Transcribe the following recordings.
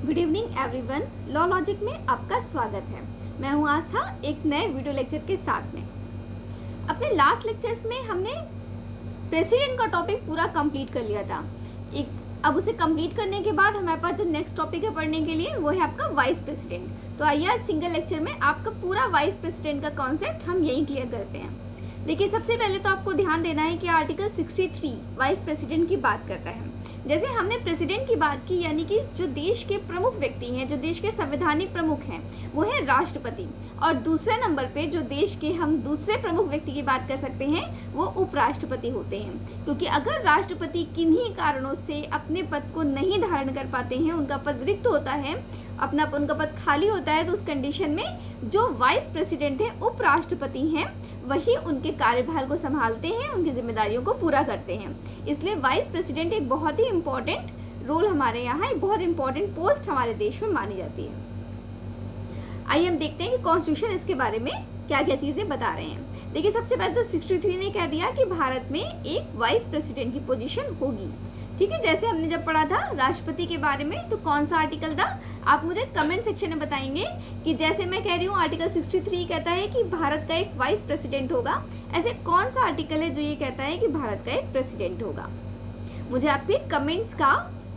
Good evening everyone. Law logic में आपका स्वागत है। मैं हूं आस्था एक नए वीडियो लेक्चर के साथ में। अपने लास्ट लेक्चर्स में हमने प्रेसिडेंट का टॉपिक पूरा कंप्लीट कर लिया था। अब उसे कंप्लीट करने के बाद हमारे पास जो नेक्स्ट टॉपिक है पढ़ने के लिए वो है आपका वाइस प्रेसिडेंट। तो आइए सिंगल लेक्चर में आपका पूरा वाइस प्रेसिडेंट का कॉन्सेप्ट हम यही क्लियर करते हैं। देखिए, सबसे पहले तो आपको ध्यान देना है कि आर्टिकल 63 वाइस प्रेसिडेंट की बात करता है। जैसे हमने प्रेसिडेंट की बात की, यानी कि जो देश के प्रमुख व्यक्ति हैं, जो देश के संवैधानिक प्रमुख हैं, वो है राष्ट्रपति। और दूसरे नंबर पे जो देश के हम दूसरे प्रमुख व्यक्ति की बात कर सकते हैं वो उपराष्ट्रपति होते हैं। क्योंकि अगर राष्ट्रपति किन्हीं कारणों से अपने पद को नहीं धारण कर पाते हैं, उनका पद रिक्त होता है, उनका पद खाली होता है, तो उस कंडीशन में जो वाइस प्रेसिडेंट है, उपराष्ट्रपति हैं, वही उनके कार्यभार को संभालते हैं, उनकी जिम्मेदारियों को पूरा करते हैं। इसलिए वाइस प्रेसिडेंट एक बहुत ही इम्पोर्टेंट रोल हमारे यहाँ, एक बहुत इंपॉर्टेंट पोस्ट हमारे देश में मानी जाती है। आइए हम देखते हैं कि कॉन्स्टिट्यूशन इसके बारे में क्या क्या चीज़ें बता रहे हैं। देखिए, सबसे पहले तो 63 ने कह दिया कि भारत में एक वाइस प्रेसिडेंट की पोजीशन होगी। ठीक है, जैसे हमने जब पढ़ा था राष्ट्रपति के बारे में, तो कौन सा आर्टिकल था आप मुझे कमेंट सेक्शन में बताएंगे कि जैसे मैं कह रही हूँ आर्टिकल 63 कहता है कि भारत का एक वाइस प्रेसिडेंट होगा, ऐसे कौन सा आर्टिकल है जो ये कहता है कि भारत का एक प्रेसिडेंट होगा। मुझे आपके कमेंट्स का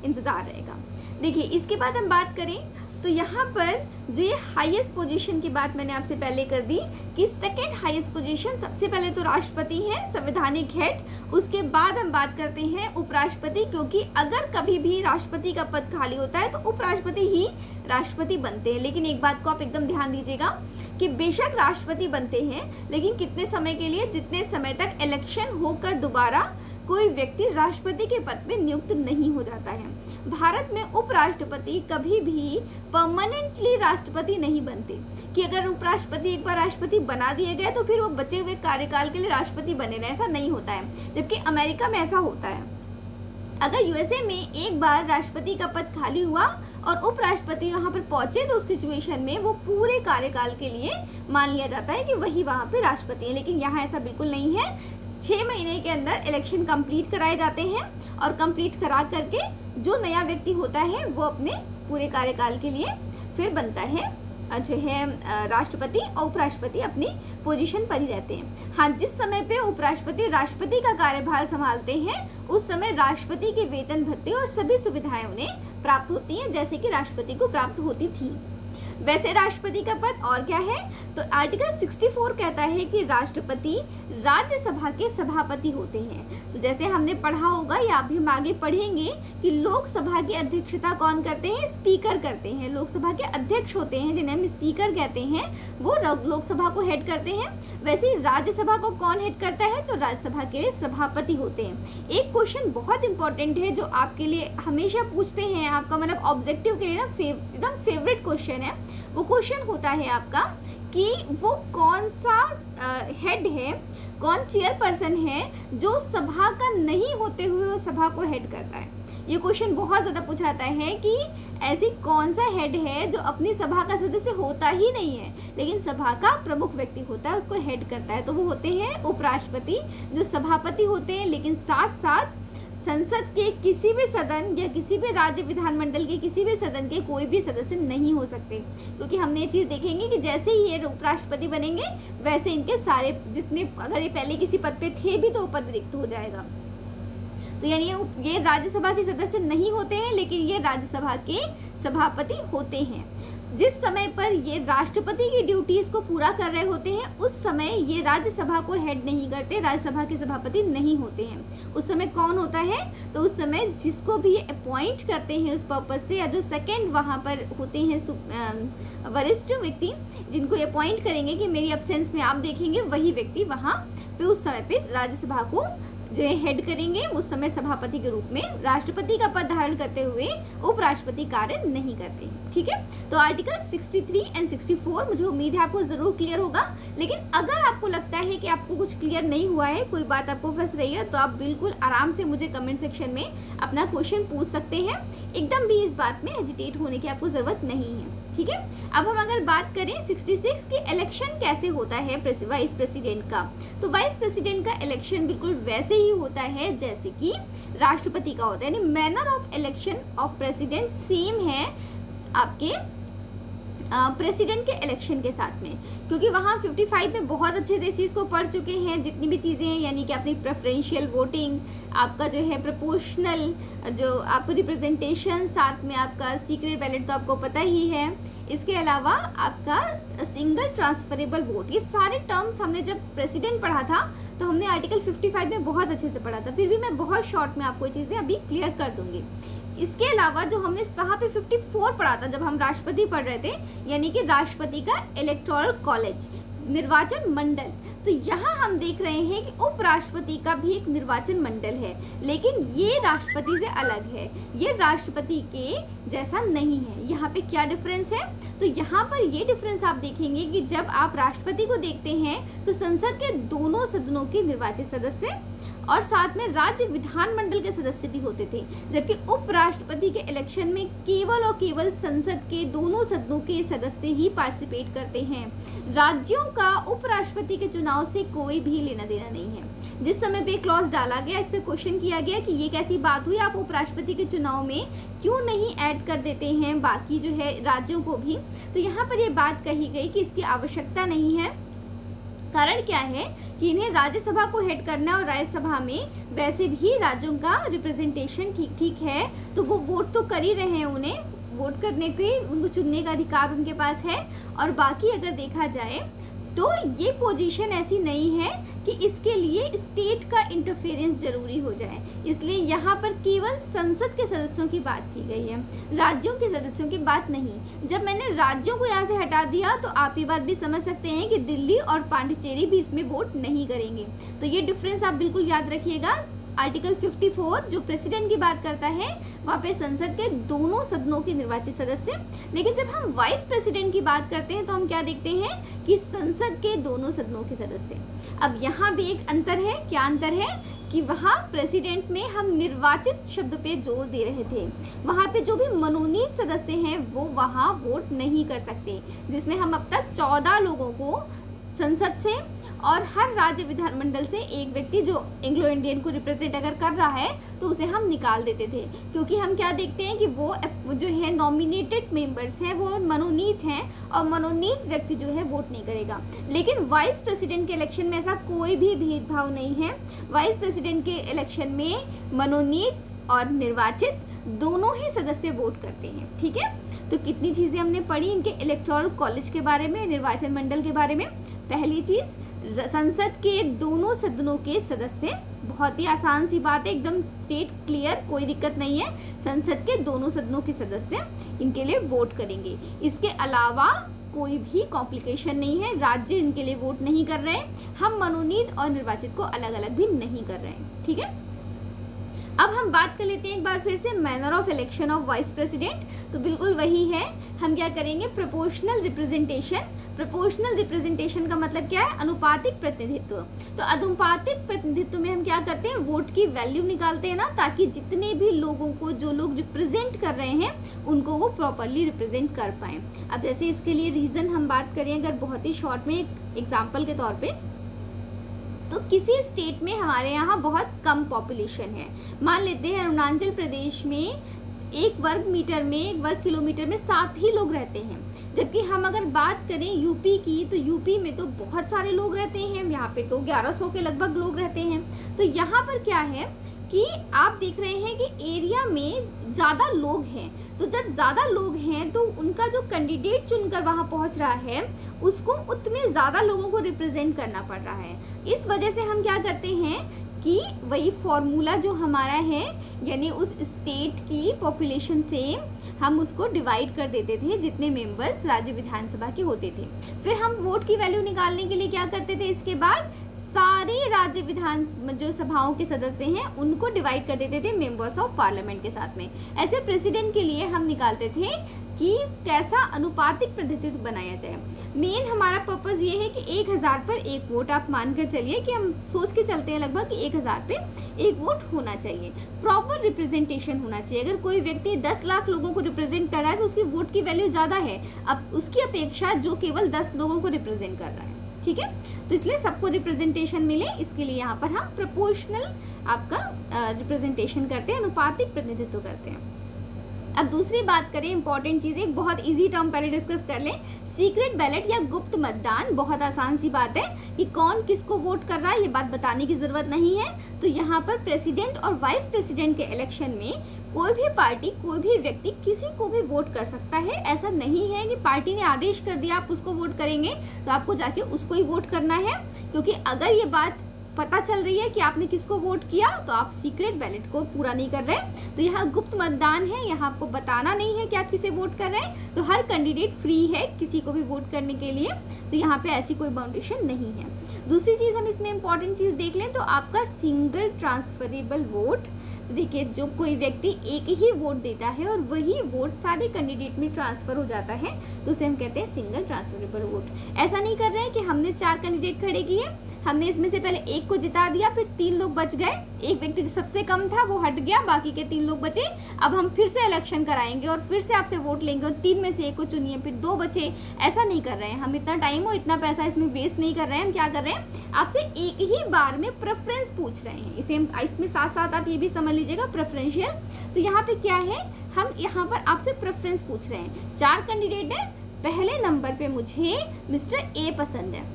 इंतजार रहेगा। देखिए, इसके बाद हम बात करें तो यहाँ पर जो ये हाईएस्ट पोजीशन की बात मैंने आपसे पहले कर दी कि सेकंड हाईएस्ट पोजीशन सबसे पहले तो राष्ट्रपति है, संवैधानिक हेड। उसके बाद हम बात करते हैं उपराष्ट्रपति, क्योंकि अगर कभी भी राष्ट्रपति का पद खाली होता है तो उपराष्ट्रपति ही राष्ट्रपति बनते हैं। लेकिन एक बात को आप एकदम ध्यान दीजिएगा कि बेशक राष्ट्रपति बनते हैं, लेकिन कितने समय के लिए, जितने समय तक इलेक्शन होकर दोबारा कोई व्यक्ति राष्ट्रपति के पद पे नियुक्त नहीं हो जाता है। भारत में उपराष्ट्रपति कभी भी परमानेंटली राष्ट्रपति नहीं बनते कि अगर उपराष्ट्रपति एक बार राष्ट्रपति बना दिए गए तो फिर वो बचे हुए कार्यकाल के लिए राष्ट्रपति बने रहे, ऐसा नहीं होता है। जबकि अमेरिका में ऐसा होता है। अगर यूएसए में एक बार राष्ट्रपति का पद खाली हुआ और उपराष्ट्रपति वहाँ पर पहुंचे तो उस सिचुएशन में वो पूरे कार्यकाल के लिए मान लिया जाता है कि वही वहाँ पे राष्ट्रपति है। लेकिन यहाँ ऐसा बिल्कुल नहीं है। 6 महीने के अंदर इलेक्शन कंप्लीट कराए जाते हैं और कंप्लीट करा करके जो नया व्यक्ति होता है वो अपने पूरे कार्यकाल के लिए फिर बनता है जो है राष्ट्रपति, और उपराष्ट्रपति अपनी पोजीशन पर ही रहते हैं। हाँ, जिस समय पे उपराष्ट्रपति राष्ट्रपति का कार्यभार संभालते हैं उस समय राष्ट्रपति के वेतन भत्ते और सभी सुविधाएं उन्हें प्राप्त होती हैं, जैसे कि राष्ट्रपति को प्राप्त होती थी। वैसे राष्ट्रपति का पद और क्या है, तो आर्टिकल 64 कहता है कि राष्ट्रपति राज्यसभा के सभापति होते हैं। तो जैसे हमने पढ़ा होगा या अभी हम आगे पढ़ेंगे कि लोकसभा की अध्यक्षता कौन करते हैं, स्पीकर करते हैं। लोकसभा के अध्यक्ष होते हैं जिन्हें हम स्पीकर कहते हैं, वो लोकसभा को हेड करते हैं। वैसे राज्यसभा को कौन हेड करता है, तो राज्यसभा के सभापति होते हैं। एक क्वेश्चन बहुत इंपॉर्टेंट है जो आपके लिए हमेशा पूछते हैं, आपका मतलब ऑब्जेक्टिव के लिए ना एकदम फेवरेट क्वेश्चन है। वो क्वेश्चन होता है आपका कि वो कौन सा हेड है, कौन चेयरपर्सन है जो सभा का नहीं होते हुए वो सभा को हेड करता है। ये क्वेश्चन बहुत ज़्यादा पूछा जाता है कि ऐसी कौन सा हेड है जो अपनी सभा का सदस्य होता ही नहीं है लेकिन सभा का प्रमुख व्यक्ति होता है, उसको हेड करता है। तो वो होते हैं उपराष्ट्रपति, जो सभापति होते हैं, लेकिन साथ साथ संसद के किसी भी सदन या किसी भी राज्य विधानमंडल के किसी भी सदन के कोई भी सदस्य नहीं हो सकते। क्योंकि हमने ये चीज़ देखेंगे कि जैसे ही ये उपराष्ट्रपति बनेंगे वैसे इनके सारे जितने, अगर ये पहले किसी पद पे थे भी तो पद रिक्त हो जाएगा। तो यानी ये राज्यसभा के सदस्य नहीं होते हैं, लेकिन ये राज्यसभा के सभापति होते हैं। जिस समय पर ये राष्ट्रपति की ड्यूटीज को पूरा कर रहे होते हैं उस समय ये राज्यसभा को हेड नहीं करते, राज्यसभा के सभापति नहीं होते हैं। उस समय कौन होता है, तो उस समय जिसको भी अपॉइंट करते हैं उस पर्पज से, या जो सेकंड वहाँ पर होते हैं वरिष्ठ व्यक्ति जिनको अपॉइंट करेंगे कि मेरी एब्सेंस में आप देखेंगे, वही व्यक्ति वहाँ पे उस समय पे राज्यसभा को जो है हेड करेंगे। उस समय सभापति के रूप में राष्ट्रपति का पद धारण करते हुए उपराष्ट्रपति कार्य नहीं करते। ठीक है, तो आर्टिकल 63 एंड 64 मुझे उम्मीद है आपको जरूर क्लियर होगा। लेकिन अगर आपको लगता है कि आपको कुछ क्लियर नहीं हुआ है, कोई बात आपको फंस रही है, तो आप बिल्कुल आराम से मुझे कमेंट सेक्शन में अपना क्वेश्चन पूछ सकते हैं। एकदम भी इस बात में हेजिटेट होने की आपको जरूरत नहीं है। ठीक है, अब हम अगर बात करें 66 की इलेक्शन कैसे होता है वाइस प्रेसिडेंट का, तो वाइस प्रेसिडेंट का इलेक्शन बिल्कुल वैसे ही होता है जैसे कि राष्ट्रपति का होता है, यानी manner of election of president same है आपके प्रेसिडेंट के इलेक्शन के साथ में, क्योंकि वहाँ 55 में बहुत अच्छे से इस चीज़ को पढ़ चुके हैं, जितनी भी चीज़ें हैं, यानी कि अपनी प्रेफरेंशियल वोटिंग, आपका जो है प्रोपोर्शनल जो आप रिप्रेजेंटेशन, साथ में आपका सीक्रेट बैलेट तो आपको पता ही है, इसके अलावा आपका सिंगल ट्रांसफरेबल वोट, ये सारे टर्म्स हमने जब प्रेसिडेंट पढ़ा था तो हमने आर्टिकल 55 में बहुत अच्छे से पढ़ा था। फिर भी मैं बहुत शॉर्ट में आपको ये चीज़ें अभी क्लियर कर दूंगी। इसके अलावा जो हमने वहाँ पे 54 पढ़ा था जब हम राष्ट्रपति पढ़ रहे थे, यानी कि राष्ट्रपति का इलेक्टोरल कॉलेज, निर्वाचन मंडल, तो यहाँ हम देख रहे हैं कि उपराष्ट्रपति का भी एक निर्वाचन मंडल है, लेकिन ये राष्ट्रपति से अलग है, ये राष्ट्रपति के जैसा नहीं है। यहाँ पे क्या डिफरेंस है, तो यहाँ पर ये डिफरेंस आप देखेंगे कि जब आप राष्ट्रपति को देखते हैं तो संसद के दोनों सदनों के निर्वाचित सदस्य और साथ में राज्य विधानमंडल के सदस्य भी होते थे, जबकि उपराष्ट्रपति के इलेक्शन में केवल और केवल संसद के दोनों सदनों के सदस्य ही पार्टिसिपेट करते हैं। राज्यों का उपराष्ट्रपति के चुनाव से कोई भी लेना देना नहीं है। जिस समय पे क्लॉज डाला गया, इस पे क्वेश्चन किया गया कि ये कैसी बात हुई, आप उपराष्ट्रपति के चुनाव में क्यों नहीं ऐड कर देते हैं बाकी जो है राज्यों को भी, तो यहाँ पर ये बात कही गई कि इसकी आवश्यकता नहीं है। कारण क्या है कि इन्हें राज्यसभा को हेड करना है और राज्यसभा में वैसे भी राज्यों का रिप्रेजेंटेशन ठीक ठीक है, तो वो वोट तो कर ही रहे हैं, उन्हें वोट करने के, उनको चुनने का अधिकार उनके पास है। और बाकी अगर देखा जाए तो ये पोजीशन ऐसी नहीं है कि इसके लिए स्टेट का इंटरफेरेंस जरूरी हो जाए, इसलिए यहाँ पर केवल संसद के सदस्यों की बात की गई है, राज्यों के सदस्यों की बात नहीं। जब मैंने राज्यों को यहाँ से हटा दिया तो आप ये बात भी समझ सकते हैं कि दिल्ली और पांडिचेरी भी इसमें वोट नहीं करेंगे। तो ये डिफरेंस आप बिल्कुल याद रखिएगा। आर्टिकल 54 जो प्रेसिडेंट की बात करता है, वहाँ पे संसद के दोनों सदनों के निर्वाचित सदस्य, लेकिन जब हम वाइस प्रेसिडेंट की बात करते हैं तो हम क्या देखते हैं कि संसद के दोनों सदनों के सदस्य। अब यहाँ भी एक अंतर है, क्या अंतर है कि वहाँ प्रेसिडेंट में हम निर्वाचित शब्द पे जोर दे रहे थे, वहाँ पे जो भी मनोनीत सदस्य हैं वो वहाँ वोट नहीं कर सकते, जिसमें हम अब तक 14 लोगों को संसद से और हर राज्य विधानमंडल से एक व्यक्ति जो एंग्लो इंडियन को रिप्रेजेंट अगर कर रहा है तो उसे हम निकाल देते थे, क्योंकि हम क्या देखते हैं कि वो जो है नॉमिनेटेड मेंबर्स हैं, वो मनोनीत हैं और मनोनीत व्यक्ति जो है वोट नहीं करेगा। लेकिन वाइस प्रेसिडेंट के इलेक्शन में ऐसा कोई भी भेदभाव नहीं है। वाइस प्रेसिडेंट के इलेक्शन में मनोनीत और निर्वाचित दोनों ही सदस्य वोट करते हैं। ठीक है, तो कितनी चीज़ें हमने पढ़ी इनके इलेक्टोरल कॉलेज के बारे में, निर्वाचन मंडल के बारे में। पहली चीज़, संसद के दोनों सदनों के सदस्य, बहुत ही आसान सी बात है, एकदम स्टेट क्लियर, कोई दिक्कत नहीं है। संसद के दोनों सदनों के सदस्य इनके लिए वोट करेंगे। इसके अलावा कोई भी कॉम्प्लिकेशन नहीं है, राज्य इनके लिए वोट नहीं कर रहे हैं, हम मनोनीत और निर्वाचित को अलग अलग भी नहीं कर रहे हैं। ठीक है, अब हम बात कर लेते हैं एक बार फिर से manner of election of vice president. तो बिल्कुल वही है, हम क्या करेंगे, प्रोपोर्शनल रिप्रेजेंटेशन। प्रोपोर्शनल रिप्रेजेंटेशन का मतलब क्या है, अनुपातिक प्रतिनिधित्व। तो अनुपातिक प्रतिनिधित्व में हम क्या करते हैं, वोट की वैल्यू निकालते हैं ना, ताकि जितने भी लोगों को जो लोग रिप्रेजेंट कर रहे हैं उनको वो प्रॉपरली रिप्रेजेंट कर पाएँ। अब जैसे इसके लिए रीज़न हम बात करें अगर बहुत ही शॉर्ट में एक एग्जाम्पल के तौर पर, तो किसी स्टेट में हमारे यहाँ बहुत कम पॉपुलेशन है, मान लेते हैं अरुणाचल प्रदेश में 1 वर्ग मीटर में, 1 वर्ग किलोमीटर में 7 ही लोग रहते हैं। जबकि हम अगर बात करें यूपी की, तो यूपी में तो बहुत सारे लोग रहते हैं, यहाँ पे तो 1100 के लगभग लोग रहते हैं। तो यहाँ पर क्या है कि आप देख रहे हैं कि एरिया में ज़्यादा लोग हैं, तो जब ज़्यादा लोग हैं तो उनका जो कैंडिडेट चुनकर वहाँ पहुँच रहा है उसको उतने ज़्यादा लोगों को रिप्रेजेंट करना पड़ रहा है। इस वजह से हम क्या करते हैं कि वही फॉर्मूला जो हमारा है, यानी उस स्टेट की पॉपुलेशन से हम उसको डिवाइड कर देते थे जितने मेंबर्स राज्य विधानसभा के होते थे। फिर हम वोट की वैल्यू निकालने के लिए क्या करते थे, इसके बाद सारे राज्य विधान जो सभाओं के सदस्य हैं उनको डिवाइड कर देते थे मेंबर्स ऑफ पार्लियामेंट के साथ में। ऐसे प्रेसिडेंट के लिए हम निकालते थे कि कैसा अनुपातिक प्रतिनिधित्व बनाया जाए। मेन हमारा पर्पस ये है कि 1000 पर 1 वोट, आप मानकर चलिए कि हम सोच के चलते हैं लगभग कि 1000 पे 1 वोट होना चाहिए, प्रॉपर रिप्रेजेंटेशन होना चाहिए। अगर कोई व्यक्ति 10 लाख लोगों को रिप्रेजेंट कर रहा है तो उसकी वोट की वैल्यू ज़्यादा है अब उसकी अपेक्षा जो केवल 10 लोगों को रिप्रेजेंट कर रहा है। ठीक है, तो इसलिए सबको रिप्रेजेंटेशन मिले, इसके लिए यहाँ पर हम प्रोपोर्शनल आपका रिप्रेजेंटेशन करते हैं, अनुपातिक प्रतिनिधित्व करते हैं। अब दूसरी बात करें, इंपॉर्टेंट चीज़, एक बहुत इजी टर्म पहले डिस्कस कर लें, सीक्रेट बैलेट या गुप्त मतदान। बहुत आसान सी बात है कि कौन किसको वोट कर रहा है, ये बात बताने की ज़रूरत नहीं है। तो यहाँ पर प्रेसिडेंट और वाइस प्रेसिडेंट के इलेक्शन में कोई भी पार्टी, कोई भी व्यक्ति किसी को भी वोट कर सकता है। ऐसा नहीं है कि पार्टी ने आदेश कर दिया आप उसको वोट करेंगे तो आपको जाके उसको ही वोट करना है, क्योंकि अगर ये बात पता चल रही है कि आपने किसको वोट किया तो आप सीक्रेट बैलेट को पूरा नहीं कर रहे। तो यहाँ गुप्त मतदान है, यहाँ आपको बताना नहीं है कि आप किसे वोट कर रहे हैं। तो हर कैंडिडेट फ्री है किसी को भी वोट करने के लिए, तो यहाँ पे ऐसी कोई बाउंडेशन नहीं है। दूसरी चीज़ हम इसमें इंपॉर्टेंट चीज़ देख लें तो आपका सिंगल ट्रांसफरेबल वोट। तो देखिए, जो कोई व्यक्ति एक ही वोट देता है और वही वोट सारे कैंडिडेट में ट्रांसफर हो जाता है तो उसे हम कहते हैं सिंगल ट्रांसफरेबल वोट। ऐसा नहीं कर रहे हैं कि हमने 4 कैंडिडेट खड़े किए, हमने इसमें से पहले एक को जिता दिया, फिर 3 लोग बच गए, एक व्यक्ति जो सबसे कम था वो हट गया, बाकी के 3 लोग बचे। अब हम फिर से इलेक्शन कराएंगे और फिर से आपसे वोट लेंगे और 3 में से एक को चुनिए, फिर 2 बचे। ऐसा नहीं कर रहे हैं हम, इतना टाइम और इतना पैसा इसमें वेस्ट नहीं कर रहे हैं। हम क्या कर रहे हैं, आपसे एक ही बार में प्रेफरेंस पूछ रहे हैं। इसे इसमें साथ साथ आप ये भी समझ लीजिएगा, प्रेफरेंशियल। तो यहाँ पे क्या है, हम यहाँ पर आपसे प्रेफरेंस पूछ रहे हैं। 4 कैंडिडेट है, पहले नंबर पे मुझे मिस्टर ए पसंद है,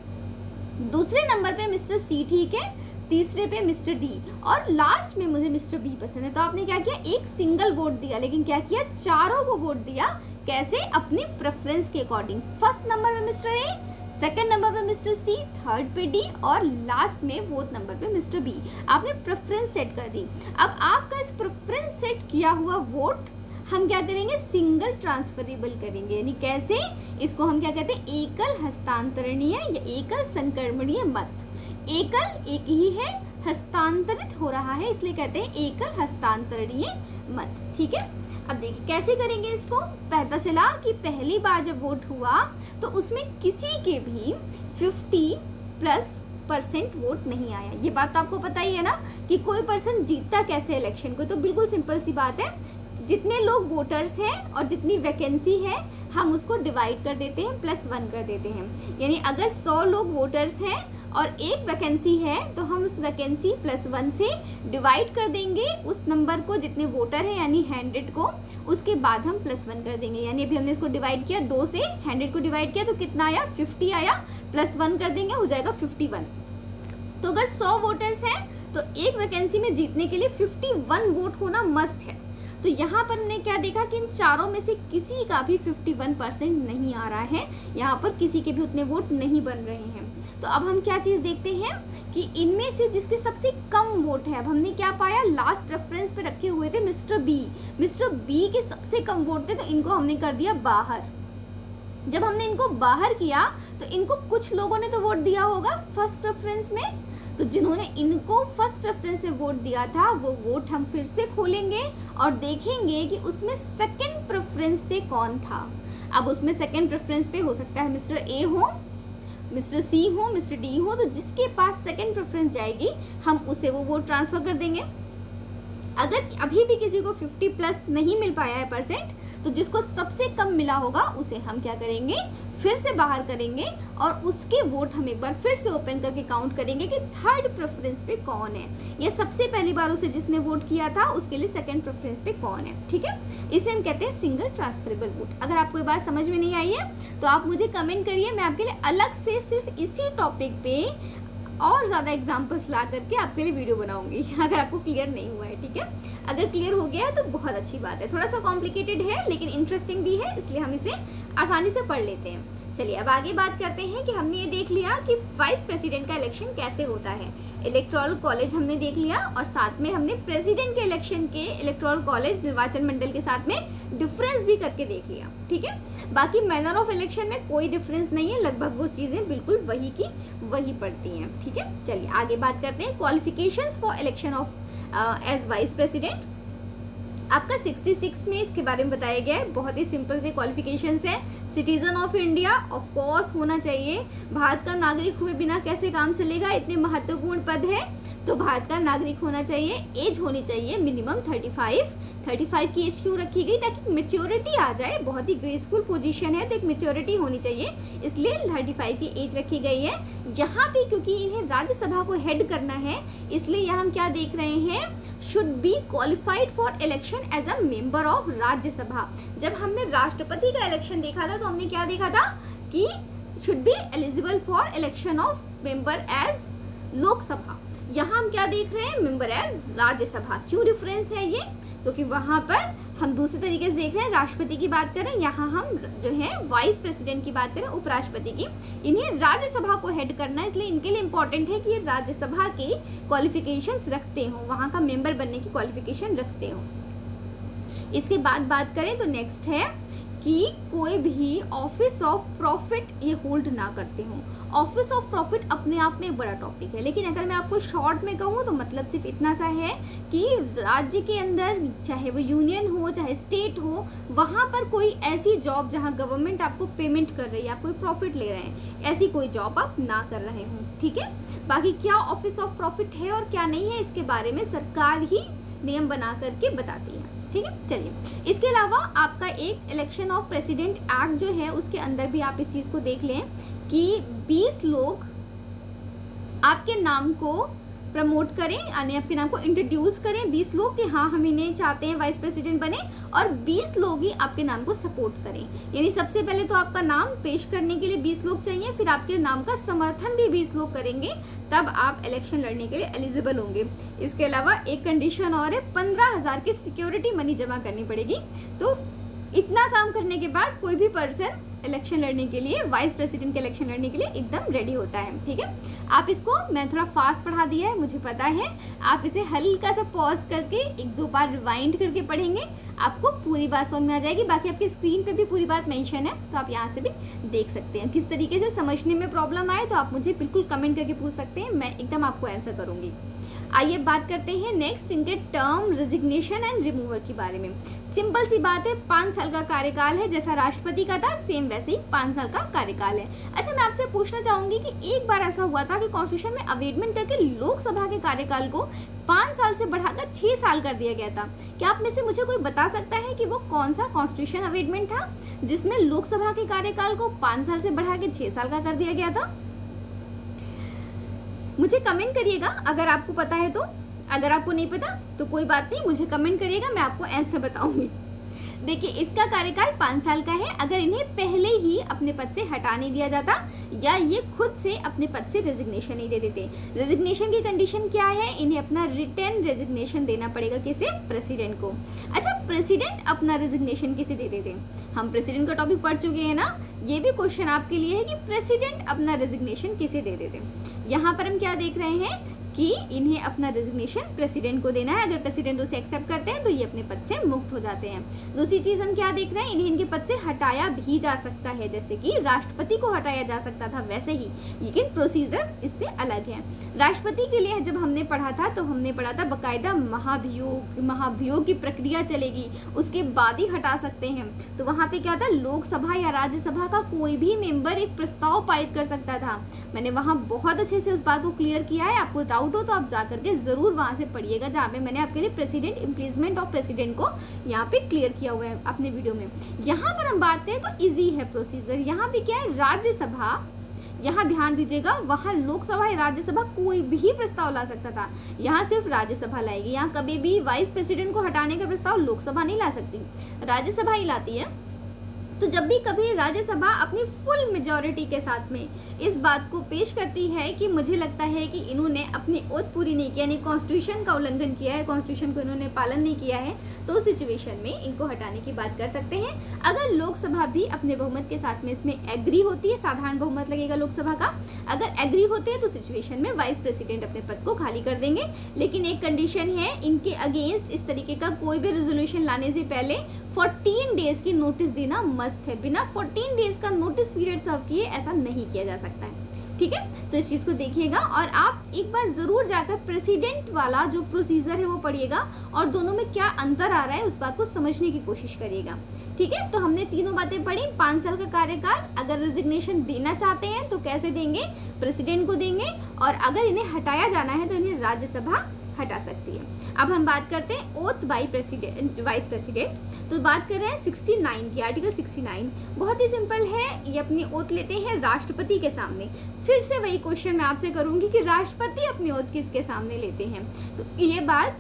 दूसरे नंबर पे मिस्टर सी ठीक है, तीसरे पे मिस्टर डी और लास्ट में मुझे मिस्टर बी पसंद है। तो आपने क्या किया, एक सिंगल वोट दिया, लेकिन क्या किया, चारों को वोट दिया। कैसे, अपनी प्रेफरेंस के अकॉर्डिंग। फर्स्ट नंबर पे मिस्टर ए, सेकंड नंबर पे मिस्टर सी, थर्ड पे डी और लास्ट में फोर्थ नंबर पे मिस्टर बी। आपने प्रेफरेंस सेट कर दी। अब आपका इस प्रेफरेंस सेट किया हुआ वोट हम क्या करेंगे, सिंगल ट्रांसफरेबल करेंगे। यानी कैसे, इसको हम क्या कहते हैं, एकल हस्तांतरणीय या एकल संक्रमणीय मत। एकल एक ही है, हस्तांतरित हो रहा है, इसलिए कहते हैं एकल हस्तांतरणीय मत। ठीक है, अब देखिए कैसे करेंगे इसको। पता चला कि पहली बार जब वोट हुआ तो उसमें किसी के भी 50+ % वोट नहीं आया। ये बात तो आपको पता ही है ना कि कोई पर्सन जीतता कैसे इलेक्शन को। तो बिल्कुल सिंपल सी बात है, जितने लोग वोटर्स हैं और जितनी वैकेंसी है हम उसको डिवाइड कर देते हैं, +1 कर देते हैं। यानी अगर 100 लोग वोटर्स हैं और एक वैकेंसी है तो हम उस वैकेंसी +1 से डिवाइड कर देंगे उस नंबर को, जितने वोटर हैं यानी 100 को, उसके बाद हम +1 कर देंगे। यानी अभी हमने इसको डिवाइड किया, 2 से 100 को डिवाइड किया तो कितना आया, 50 आया, +1 कर देंगे, हो जाएगा 51। तो अगर 100 वोटर्स हैं तो एक वैकेंसी में जीतने के लिए 51 वोट होना मस्ट है। तो यहाँ पर हमने क्या देखा कि इन चारों में से किसी का भी 51% नहीं आ रहा है, यहाँ पर किसी के भी उतने वोट नहीं बन रहे हैं। तो अब हम क्या चीज़ देखते हैं कि इनमें से जिसके सबसे कम वोट है, अब हमने क्या पाया, लास्ट रेफरेंस पे रखे हुए थे मिस्टर बी। मिस्टर बी के सबसे कम वोट थे तो इनको हमने कर दिया बाहर। जब हमने इनको बाहर किया तो इनको कुछ लोगों ने तो वोट दिया होगा फर्स्ट प्रेफरेंस में, तो जिन्होंने इनको फर्स्ट प्रेफरेंस से वोट दिया था वो वोट हम फिर से खोलेंगे और देखेंगे कि उसमें सेकंड प्रेफरेंस पे कौन था। अब उसमें सेकंड प्रेफरेंस पे हो सकता है मिस्टर ए हो, मिस्टर सी हो, मिस्टर डी हो, तो जिसके पास सेकंड प्रेफरेंस जाएगी हम उसे वो वोट ट्रांसफ़र कर देंगे। अगर अभी भी किसी को 50+ नहीं मिल पाया है %, तो जिसको सबसे कम मिला होगा उसे हम क्या करेंगे, फिर से बाहर करेंगे और उसके वोट हम एक बार फिर से ओपन करके काउंट करेंगे कि थर्ड प्रेफरेंस पे कौन है, या सबसे पहली बार उसे जिसने वोट किया था उसके लिए सेकंड प्रेफरेंस पे कौन है। ठीक है, इसे हम कहते हैं सिंगल ट्रांसफरेबल वोट। अगर आपको ये बात समझ में नहीं आई है तो आप मुझे कमेंट करिए, मैं आपके लिए अलग से सिर्फ इसी टॉपिक पे और ज़्यादा एग्जाम्पल्स ला करके आपके लिए वीडियो बनाऊंगी, अगर आपको क्लियर नहीं हुआ है। ठीक है, अगर क्लियर हो गया है तो बहुत अच्छी बात है। थोड़ा सा कॉम्प्लिकेटेड है लेकिन इंटरेस्टिंग भी है, इसलिए हम इसे आसानी से पढ़ लेते हैं। चलिए अब आगे बात करते हैं कि हमने ये देख लिया कि वाइस प्रेसिडेंट का इलेक्शन कैसे होता है। इलेक्टोरल कॉलेज हमने देख लिया और साथ में हमने प्रेसिडेंट के इलेक्शन के इलेक्टोरल कॉलेज निर्वाचन मंडल के साथ में डिफरेंस भी करके देख लिया। ठीक है, बाकी मैनर ऑफ इलेक्शन में कोई डिफरेंस नहीं है, लगभग वो चीज़ें बिल्कुल वही की वही पड़ती हैं। ठीक है, चलिए आगे बात करते हैं qualifications for election of as vice president. आपका 66 में इसके बारे में बताया गया है। बहुत ही सिंपल से क्वालिफिकेशंस है। Citizen of India of course होना चाहिए, भारत का नागरिक हुए बिना कैसे काम चलेगा, इतने महत्वपूर्ण पद है तो भारत का नागरिक होना चाहिए। एज होनी चाहिए मिनिमम 35 की एज क्यों रखी गई, ताकि मेच्योरिटी आ जाए। बहुत ही ग्रेसफुल पोजीशन है तो एक मेच्योरिटी होनी चाहिए, इसलिए 35 की एज रखी गई है। यहाँ भी क्योंकि इन्हें राज्यसभा को हेड करना है इसलिए यहाँ हम क्या देख रहे हैं, should be qualified for election election as a member of Rajya Sabha. जब हमने राष्ट्रपति का इलेक्शन देखा था तो हमने क्या देखा था कि should be eligible for election of member as Lok Sabha. यहाँ हम क्या देख रहे हैं, मेंबर एज राज्यसभा। क्यों डिफरेंस है ये, क्योंकि वहां पर हम दूसरे तरीके से देख रहे हैं, राष्ट्रपति की बात करें, यहाँ हम जो है वाइस प्रेसिडेंट की बात करें, उपराष्ट्रपति की। इन्हें राज्यसभा को हेड करना है, इसलिए इनके लिए इंपॉर्टेंट है कि ये राज्यसभा के क्वालिफिकेशंस रखते हो, वहां का मेंबर बनने की क्वालिफिकेशन रखते हो। इसके बाद बात करें तो नेक्स्ट है कि कोई भी ऑफिस ऑफ प्रॉफिट ये होल्ड ना करते हो। ऑफिस ऑफ प्रॉफिट अपने आप में एक बड़ा टॉपिक है, लेकिन अगर मैं आपको शॉर्ट में कहूँ तो मतलब सिर्फ इतना सा है कि राज्य के अंदर, चाहे वो यूनियन हो चाहे स्टेट हो, वहाँ पर कोई ऐसी जॉब जहाँ गवर्नमेंट आपको पेमेंट कर रही है, आप कोई प्रॉफिट ले रहे हैं, ऐसी कोई जॉब आप ना कर रहे हो, ठीक है। बाकी क्या ऑफिस ऑफ प्रॉफिट है और क्या नहीं है, इसके बारे में सरकार ही नियम बना करके बताती है, ठीक है। चलिए, इसके अलावा आपका एक इलेक्शन ऑफ प्रेसिडेंट एक्ट जो है उसके अंदर भी आप इस चीज को देख लें कि 20 लोग आपके नाम को प्रमोट करें, यानी आपके नाम को इंट्रोड्यूस करें, 20 लोग कि हाँ हम इन्हें चाहते हैं वाइस प्रेसिडेंट बने, और 20 लोग ही आपके नाम को सपोर्ट करें। यानी सबसे पहले तो आपका नाम पेश करने के लिए 20 लोग चाहिए, फिर आपके नाम का समर्थन भी 20 लोग करेंगे, तब आप इलेक्शन लड़ने के लिए एलिजिबल होंगे। इसके अलावा एक कंडीशन और है, 15,000 की सिक्योरिटी मनी जमा करनी पड़ेगी। तो इतना काम करने के बाद कोई भी पर्सन इलेक्शन लड़ने के लिए, वाइस प्रेसिडेंट के इलेक्शन लड़ने के लिए एकदम रेडी होता है, ठीक है। आप इसको, मैं थोड़ा फास्ट पढ़ा दिया है मुझे पता है, आप इसे हल्का सा पॉज करके 1-2 बार रिवाइंड करके पढ़ेंगे, आपको पूरी बात समझ में आ जाएगी। बाकी आपकी स्क्रीन पे भी पूरी बात मेंशन है, तो आप यहाँ से भी देख सकते हैं। किस तरीके से समझने में प्रॉब्लम आए तो आप मुझे बिल्कुल कमेंट करके पूछ सकते हैं, मैं एकदम आपको आंसर करूँगी। आइए बात करते हैं नेक्स्ट इनके टर्म, रेजिग्नेशन एंड रिमूवर के बारे में। सिंपल सी बात है, 5 साल का कार्यकाल है, जैसा राष्ट्रपति का था सेम वैसे ही 5 साल का कार्यकाल है। अच्छा, मैं आपसे पूछना चाहूंगी कि एक बार ऐसा हुआ था कि कॉन्स्टिट्यूशन में अमेंडमेंट करके लोकसभा के कार्यकाल को 5 साल से बढ़ाकर 6 साल कर दिया गया था। क्या आप में से मुझे कोई बता सकता है कि वो कौन सा कॉन्स्टिट्यूशन अमेंडमेंट था जिसमें लोकसभा के कार्यकाल को 5 साल से बढ़ा के 6 साल का कर दिया गया था? मुझे कमेंट करिएगा अगर आपको पता है तो। अगर आपको नहीं पता तो कोई बात नहीं, मुझे कमेंट करिएगा, मैं आपको आंसर बताऊंगी। देखिए, इसका कार्यकाल 5 साल का है अगर इन्हें पहले ही अपने पद से हटा नहीं दिया जाता या ये खुद से अपने पद से रेजिग्नेशन नहीं दे देते। रेजिग्नेशन की कंडीशन क्या है, इन्हें अपना रिटर्न रेजिग्नेशन देना पड़ेगा, किसे? प्रेसिडेंट को। अच्छा, प्रेसिडेंट अपना रेजिग्नेशन किसे दे देते? हम प्रेसिडेंट का टॉपिक पढ़ चुके हैं ना, ये भी क्वेश्चन आपके लिए है कि प्रेसिडेंट अपना रेजिग्नेशन किसे दे देते। यहाँ पर हम क्या देख रहे हैं कि इन्हें अपना रेजिग्नेशन प्रेसिडेंट को देना है। अगर प्रेसिडेंट उसे एक्सेप्ट करते हैं तो ये अपने पद से मुक्त हो जाते हैं। दूसरी चीज हम क्या देख रहे हैं, इन्हें इनके पद से हटाया भी जा सकता है, जैसे कि राष्ट्रपति को हटाया जा सकता था वैसे ही, लेकिन प्रोसीजर इससे अलग है। राष्ट्रपति के लिए जब हमने पढ़ा था तो हमने पढ़ा था बकायदा महाभियोग की प्रक्रिया चलेगी, उसके बाद ही हटा सकते हैं। तो वहां पे क्या था, लोकसभा या राज्यसभा का कोई भी मेंबर एक प्रस्ताव पारित कर सकता था। मैंने वहां बहुत अच्छे से उस बात को क्लियर किया है। आपको डाउट हो तो आप जाकर के जरूर वहां से पढ़िएगा, जहाँ पे मैंने आपके लिए प्रेसिडेंट, इम्प्लीसमेंट ऑफ प्रेसिडेंट को यहाँ पे क्लियर किया हुआ है अपने वीडियो में। यहाँ पर हम बात करें तो इजी है प्रोसीजर। यहाँ पे क्या है, राज्यसभा, यहाँ ध्यान दीजिएगा, वहाँ लोकसभा या राज्यसभा कोई भी प्रस्ताव ला सकता था, यहाँ सिर्फ राज्यसभा लाएगी। यहाँ कभी भी वाइस प्रेसिडेंट को हटाने का प्रस्ताव लोकसभा नहीं ला सकती, राज्यसभा ही लाती है। तो जब भी कभी राज्यसभा अपनी फुल मेजॉरिटी के साथ में इस बात को पेश करती है कि मुझे लगता है कि इन्होंने अपनी ओथ पूरी नहीं किया, यानी कॉन्स्टिट्यूशन का उल्लंघन किया है, कॉन्स्टिट्यूशन को इन्होंने पालन नहीं किया है, तो उस सिचुएशन में इनको हटाने की बात कर सकते हैं। अगर लोकसभा भी अपने बहुमत के साथ में इसमें एग्री होती है, साधारण बहुमत लगेगा लोकसभा का, अगर एग्री होते हैं तो सिचुएशन में वाइस प्रेसिडेंट अपने पद को खाली कर देंगे। लेकिन एक कंडीशन है, इनके अगेंस्ट इस तरीके का कोई भी रेजोल्यूशन लाने से पहले 14 डेज की नोटिस देना मस्ट है। बिना 14 डेज का नोटिस पीरियड सर्व किए ऐसा नहीं किया जा सकता है, ठीक है। तो इस चीज को देखिएगा और आप एक बार जरूर जाकर प्रेसिडेंट वाला जो प्रोसीजर है वो पढ़िएगा और दोनों में क्या अंतर आ रहा है उस बात को समझने की कोशिश करिएगा, ठीक है। तो हमने तीनों बातें पढ़ी। 5 साल का कार्यकाल, अगर रेजिग्नेशन देना चाहते हैं तो कैसे देंगे, प्रेसिडेंट को देंगे, और अगर इन्हें हटाया जाना है तो इन्हें राज्यसभा हटा सकती है। अब हम बात करते हैं oath by president, vice president. तो बात कर रहे हैं 69 की, आर्टिकल 69 बहुत ही सिंपल है। ये अपनी ओथ लेते हैं राष्ट्रपति के सामने। फिर से वही क्वेश्चन मैं आपसे करूंगी कि राष्ट्रपति अपनी ओथ किसके सामने लेते हैं। तो ये बात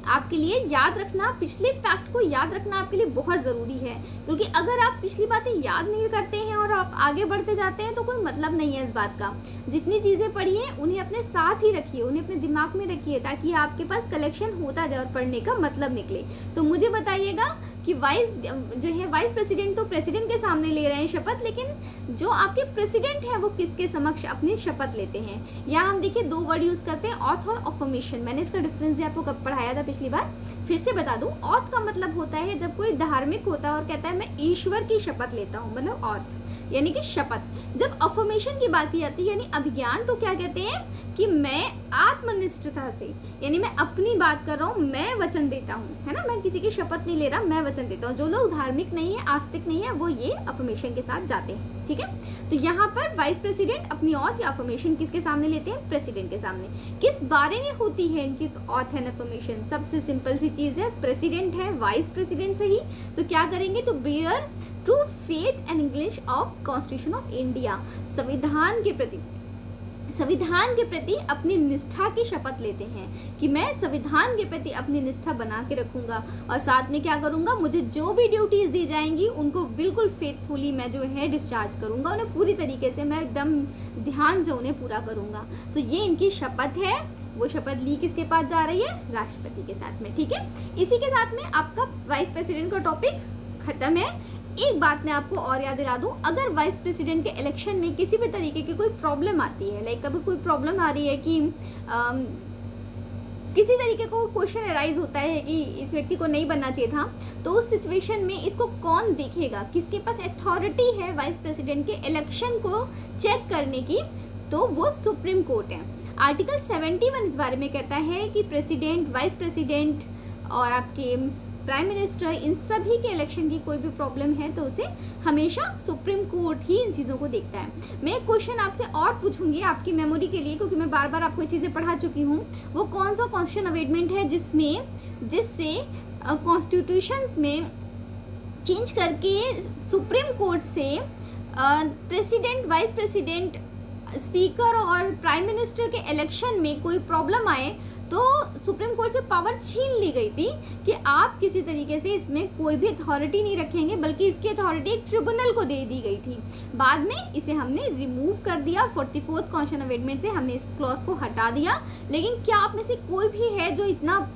आपके लिए याद रखना, पिछले फैक्ट को याद रखना आपके लिए बहुत ज़रूरी है, क्योंकि अगर आप पिछली बातें याद नहीं करते हैं और आप आगे बढ़ते जाते हैं तो कोई मतलब नहीं है इस बात का। जितनी चीज़ें पढ़ी हैं उन्हें अपने साथ ही रखिए, उन्हें अपने दिमाग में रखिए, ताकि आपके पास कलेक्शन होता जाए और पढ़ने का मतलब निकले। तो मुझे बताइएगा कि वाइस प्रेसिडेंट तो प्रेसिडेंट के सामने ले रहे हैं शपथ, लेकिन जो आपके प्रेसिडेंट हैं वो किसके समक्ष अपनी शपथ लेते हैं। यहाँ हम देखिए 2 वर्ड यूज़ करते हैं, ऑथ और अफर्मेशन। मैंने इसका डिफरेंस भी आपको कब पढ़ाया था पिछली बार, फिर से बता दूं। ऑथ का मतलब होता है जब कोई धार्मिक होता है और कहता है मैं ईश्वर की शपथ लेता हूँ, मतलब ऑथ यानी कि शपथ। जब अफर्मेशन की बात की जाती है यानी अभिज्ञान, तो क्या कहते हैं कि मैं आत्मनिष्ठता से, यानी मैं अपनी बात कर रहा हूँ, मैं वचन देता हूँ, है ना, मैं किसी की शपथ नहीं ले रहा, मैं वचन देता हूँ। जो लोग धार्मिक नहीं है, आस्तिक नहीं है, वो ये अफर्मेशन के साथ जाते हैं, ठीक है। तो यहाँ पर वाइस प्रेसिडेंट अपनी ऑथ या अफर्मेशन किसके सामने लेते हैं, प्रेसिडेंट के सामने। किस बारे में होती है इनकी ऑथ एंड अफर्मेशन, सबसे सिंपल सी चीज़ है, प्रेसिडेंट है वाइस प्रेसिडेंट से ही, तो क्या करेंगे, तो बियर ट्रू फेथ एंड इंग्लिश ऑफ कॉन्स्टिट्यूशन ऑफ इंडिया, संविधान के प्रति अपनी निष्ठा की शपथ लेते हैं कि मैं संविधान के प्रति अपनी निष्ठा बना के रखूंगा, और साथ में क्या करूंगा, मुझे जो भी ड्यूटीज दी जाएंगी उनको बिल्कुल फेथफुली मैं जो है डिस्चार्ज करूंगा, उन्हें पूरी तरीके से मैं एकदम ध्यान से उन्हें पूरा करूंगा। तो ये इनकी शपथ है। वो शपथ ली किसके पास जा रही है, राष्ट्रपति के साथ में, ठीक है। इसी के साथ में आपका वाइस प्रेसिडेंट का टॉपिक खत्म है। एक बात मैं आपको और याद दिला दूं, अगर वाइस प्रेसिडेंट के इलेक्शन में किसी भी तरीके की कोई प्रॉब्लम आती है, लाइक अभी कोई प्रॉब्लम आ रही है कि किसी तरीके को क्वेश्चन अराइज होता है कि इस व्यक्ति को नहीं बनना चाहिए था, तो उस सिचुएशन में इसको कौन देखेगा, किसके पास अथॉरिटी है वाइस प्रेसिडेंट के इलेक्शन को चेक करने की, तो वो सुप्रीम कोर्ट है। आर्टिकल 71 इस बारे में कहता है कि प्रेसिडेंट, वाइस प्रेसिडेंट और आपके प्राइम मिनिस्टर, इन सभी के इलेक्शन की कोई भी प्रॉब्लम है तो उसे हमेशा सुप्रीम कोर्ट ही इन चीज़ों को देखता है। मैं एक क्वेश्चन आपसे और पूछूंगी आपकी मेमोरी के लिए, क्योंकि मैं बार बार आपको ये चीज़ें पढ़ा चुकी हूँ। वो कौन सा कॉन्स्टिट्यूशन अमेंडमेंट है जिससे कॉन्स्टिट्यूशन में चेंज करके सुप्रीम कोर्ट से प्रेसिडेंट, वाइस प्रेसिडेंट, स्पीकर और प्राइम मिनिस्टर के इलेक्शन में कोई प्रॉब्लम आए तो सुप्रीम कोर्ट से पावर छीन ली गई थी कि आप किसी तरीके से इसमें कोई भी अथॉरिटी नहीं रखेंगे, बल्कि इसकी अथॉरिटी एक ट्रिब्यूनल को दे दी गई थी। बाद में इसे हमने रिमूव कर दिया, 44th कॉन्स्टिट्यूशन अमेंडमेंट से हमने इस क्लॉज को हटा दिया। लेकिन क्या आप में से कोई भी है जो इतना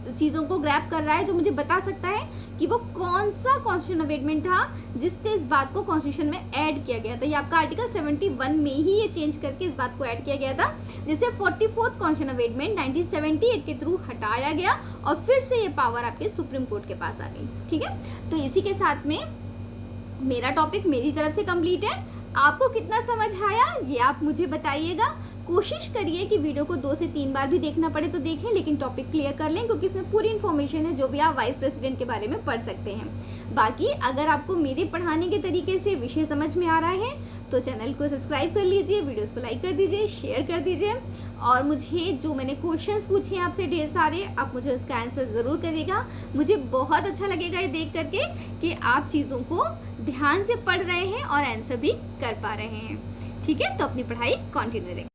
चीज़ों को ग्रैब कर रहा है, जो मुझे बता सकता है कि वो कौन सा कॉन्स्टिट्यूशन अमेंडमेंट था जिससे इस बात को कॉन्स्टिट्यूशन में ऐड किया गया था? ये आपका आर्टिकल 71 में ही ये चेंज करके इस बात को ऐड किया गया था, जिससे 44th कॉन्स्टिट्यूशन अमेंडमेंट 1978 के थ्रू हटाया गया और फिर से ये पावर आपके सुप्रीम कोर्ट के पास आ गई, ठीक है। तो इसी के साथ में मेरा टॉपिक मेरी तरफ से कंप्लीट है। आपको कितना समझ आया ये आप मुझे बताइएगा। कोशिश करिए कि वीडियो को 2 से 3 बार भी देखना पड़े तो देखें, लेकिन टॉपिक क्लियर कर लें, क्योंकि इसमें पूरी इन्फॉर्मेशन है जो भी आप वाइस प्रेसिडेंट के बारे में पढ़ सकते हैं। बाकी अगर आपको मेरे पढ़ाने के तरीके से विषय समझ में आ रहा है तो चैनल को सब्सक्राइब कर लीजिए, वीडियोस को लाइक कर दीजिए, शेयर कर दीजिए, और मुझे जो मैंने क्वेश्चंस पूछे हैं आपसे ढेर सारे, आप मुझे उसका आंसर ज़रूर करिएगा। मुझे बहुत अच्छा लगेगा ये देख करके कि आप चीज़ों को ध्यान से पढ़ रहे हैं और आंसर भी कर पा रहे हैं, ठीक है। तो अपनी पढ़ाई कंटिन्यू रखें।